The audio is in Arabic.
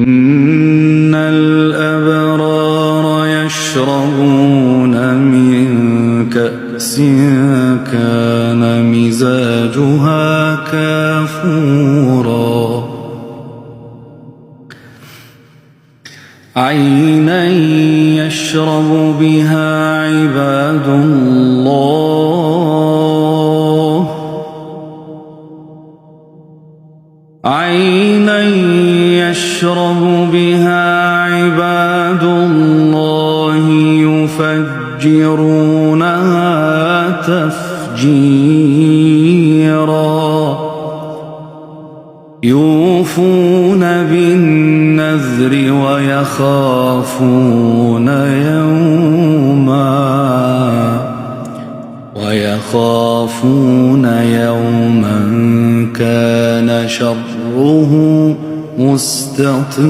إن الأبرار يشربون من كأس كان مزاجها كافورا عينا يشرب بها عباد الله عينا يشرب بها عباد الله يفجرونها تفجيرا يوفون بالنذر ويخافون يوما كان شره مستطيرا